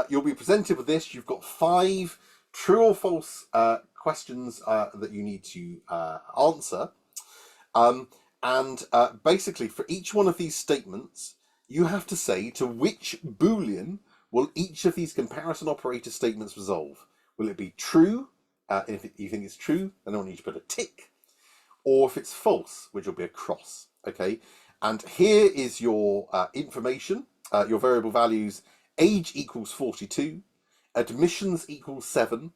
You'll be presented with this. You've got 5 true or false questions that you need to answer. Basically, for each one of these statements, you have to say to which Boolean will each of these comparison operator statements resolve. Will it be true? If you think it's true, then I want you to put a tick. Or if it's false, which will be a cross. Okay. And here is your information, your variable values. Age equals 42, admissions equals 7,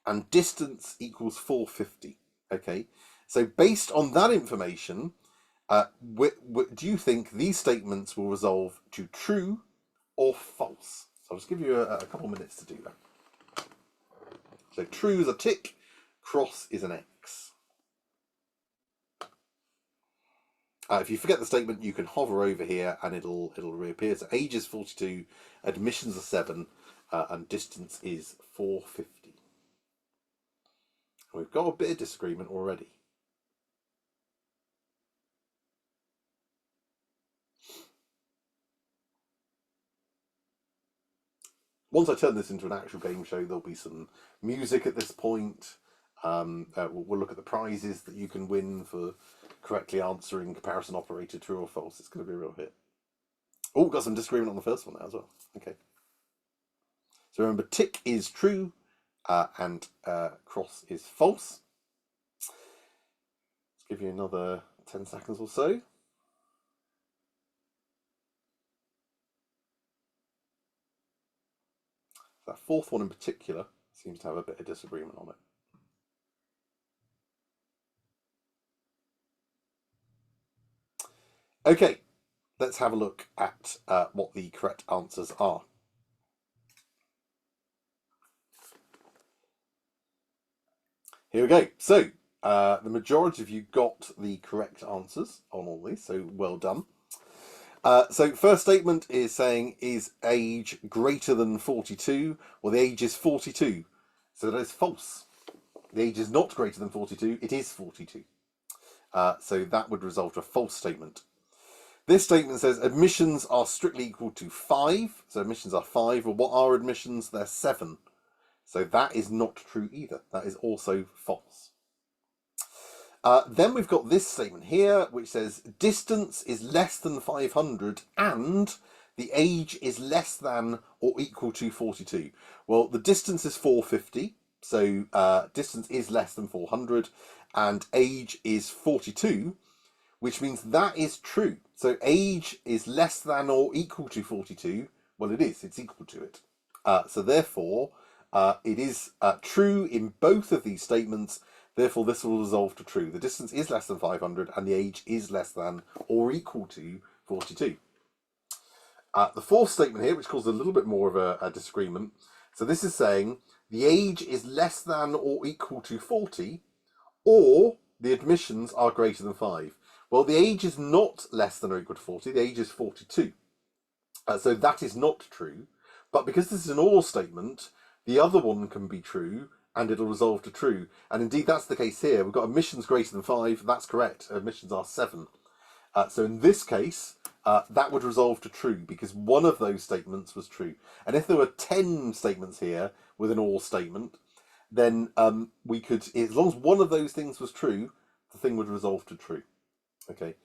and distance equals 450. Okay. So based on that information, do you think these statements will resolve to true or false? So I'll just give you a couple minutes to do that. So true is a tick, cross is an X. If you forget the statement, you can hover over here and it'll reappear. So age is 42, admissions are 7, and distance is 450. We've got a bit of disagreement already. Once I turn this into an actual game show, there'll be some music at this point. We'll look at the prizes that you can win for correctly answering comparison operator true or false. It's going to be a real hit. Oh, got some disagreement on the first one now as well. Okay. So remember, tick is true and cross is false. Let's give you another 10 seconds or so. That fourth one in particular seems to have a bit of disagreement on it. Okay, let's have a look at what the correct answers are. Here we go. So the majority of you got the correct answers on all these, so well done. So first statement is saying, is age greater than 42? Well, the age is 42. So that is false. The age is not greater than 42. It is 42. So that would resolve to a false statement. This statement says admissions are strictly equal to 5. So admissions are 5. Well, what are admissions? They're 7. So that is not true either. That is also false. Then we've got this statement here, which says distance is less than 500 and the age is less than or equal to 42. Well, the distance is 450, so distance is less than 400, and age is 42, which means that is true. So age is less than or equal to 42. Well, it is. It's equal to it. So therefore, it is true in both of these statements. Therefore, this will resolve to true. The distance is less than 500 and the age is less than or equal to 42. The fourth statement here, which caused a little bit more of a disagreement. So this is saying the age is less than or equal to 40 or the admissions are greater than 5. Well, the age is not less than or equal to 40. The age is 42. So that is not true. But because this is an or statement, the other one can be true and it'll resolve to true. And indeed, that's the case here. We've got admissions greater than 5. That's correct. Admissions are 7. So in this case, that would resolve to true because one of those statements was true. And if there were 10 statements here with an or statement, then we could, as long as one of those things was true, the thing would resolve to true. Okay.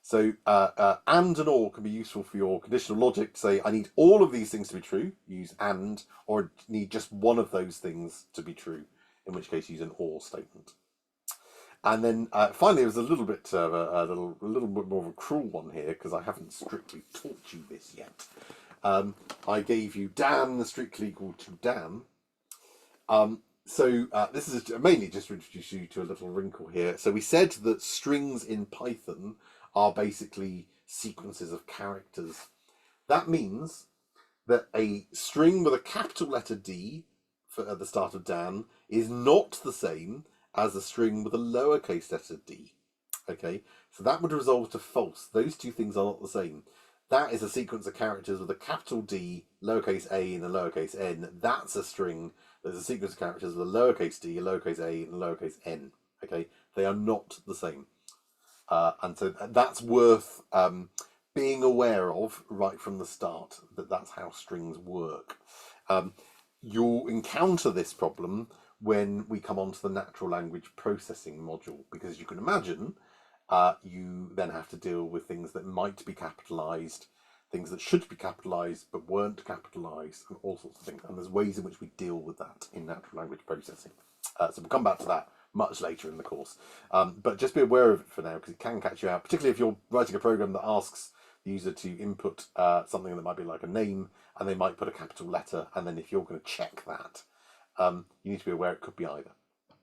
So and or can be useful for your conditional logic. Say, I need all of these things to be true, use and, or need just one of those things to be true, in which case use an or statement. And then finally, there's a little bit of a little bit more of a cruel one here because I haven't strictly taught you this yet. I gave you Dan strictly equal to Dan. So this is mainly just to introduce you to a little wrinkle here. So we said that strings in Python are basically sequences of characters. That means that a string with a capital letter D at the start of Dan is not the same as a string with a lowercase letter d. Okay, so that would resolve to false. Those two things are not the same. That is a sequence of characters with a capital D, lowercase a, and a lowercase n. That's a string. There's a sequence of characters with a lowercase d, a lowercase a, and a lowercase n. Okay, they are not the same. And so that's worth being aware of right from the start, that that's how strings work. You'll encounter this problem when we come on to the natural language processing module, because you can imagine you then have to deal with things that might be capitalized, things that should be capitalized but weren't capitalized, and all sorts of things. And there's ways in which we deal with that in natural language processing. So we'll come back to that much later in the course. But just be aware of it for now, because it can catch you out, particularly if you're writing a program that asks the user to input something that might be like a name, and they might put a capital letter, and then if you're going to check that, you need to be aware it could be either.